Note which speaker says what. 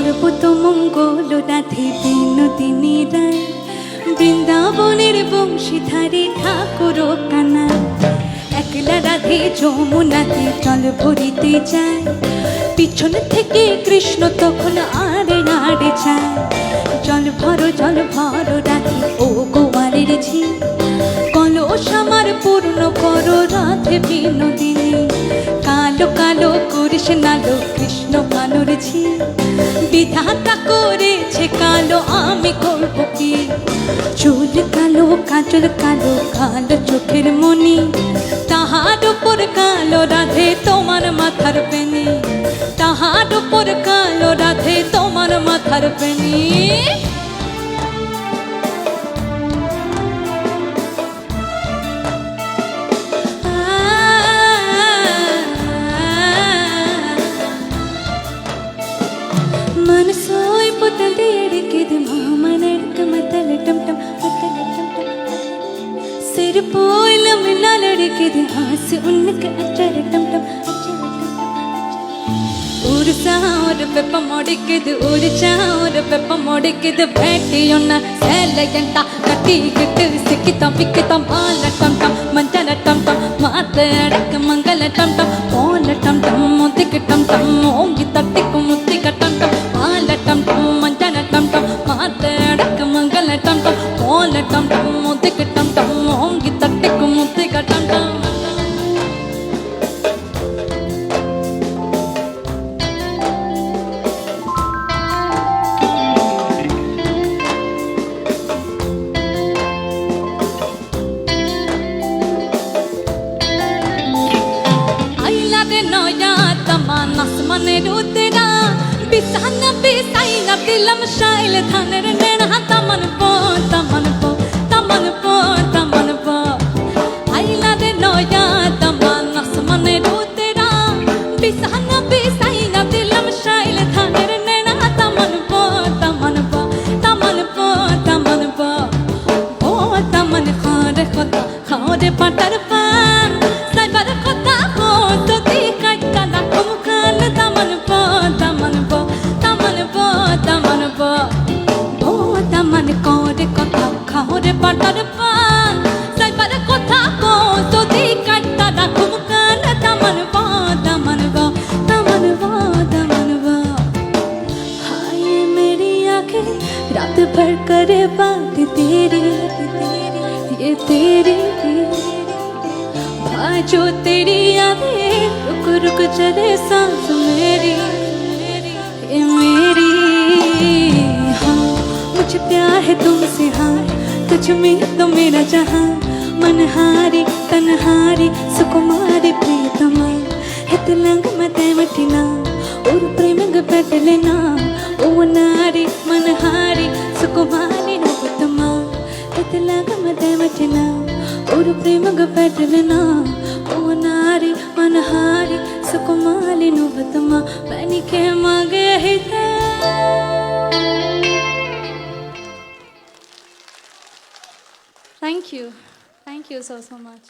Speaker 1: সর্বতমঙ্গল রাধে বিনোদিনী রায়, বৃন্দাবনের বংশীধারী ঠাকুর কানা। একলা রাধে যমুনাতে জল ভরিতে যায়, পিছন থেকে কৃষ্ণ তখন আড়ে আড়ে যায়। জল ভরো রাধে ও গোয়ালের ঝি, কলস আমার পূর্ণ করো রাধে বিনোদিনী। কালো কালো করিস নালো কৃষ্ণ কালোর ঝি, বিধাতা করেছে কালো আমি করব কি। চুল কালো কাজল কালো কালো চোখের মনি, তাহার উপর কালো রাধে তোমার মাথার বেনি। তাহার উপর কালো রাধে তোমার মাথার বেনি। मन सोई पुतल देड़ के मामा नड़क मतल टम टम मतल टम टम, सिर पोल मिला लड़के दे हास उनके अचर टम टम अचर टम टम। ऊर पेप मोड़के दे ऊर चाउर पेप मोड़के दे बैठियो ना सेलयंता कटी गिट सिकिता पिकिता माल टम टम मंजल टम टम मातड़क मंगल टम टम मोल टम टम मुतिक टम टम मोंगी तटिक मुतिक टम टम माल टम टम मंजल टम टम मातड़क मंगल टम टम मोल टम टम मुतिक टम टम मोंगी तटिक मुतिक टम टम। नसमने रुतरा बिसाना बिसाइना दिलम शाइल थानेर नेना तमन पो तमन पो तमन पो तमन पो। आइला रे नया तमन नसमने रुतरा बिसाना बिसाइना दिलम शाइल थानेर नेना तमन पो तमन पो तमन पो तमन पो। ओ तमन खारे खोता खारे पटर पान साइबर खोता हो तो दी काटा ना कुमकाल तमन पो तमन पो तमन पो तमन पो। ओ तमन कोरे खोता खारे पटर पान साइबर खोता हो तो दी काटा ना कुमकाल तमन पो तमन पो तमन पो तमन पो। हाय मेरी आंखें रात भर करे बात तेरी ये तेरी जो तेरी यादें रुक रुक चले सांस मेरी ये मेरी। हाँ मुझे प्यार है तुमसे, हाँ तुझ में तो मेरा जहाँ। मनहारी तनहारी सुकुमारी प्रियतमा हितलंग मते मटिना और प्रेमग पेटलेना। ओ नारी मनहारी सुकुमारी नवतमा हितलंग मते मटिना और प्रेमग पेटलेना। ओ नारी मनहारी सुकुमारी नवतमा बनी के मागे हिता। Thank you so much.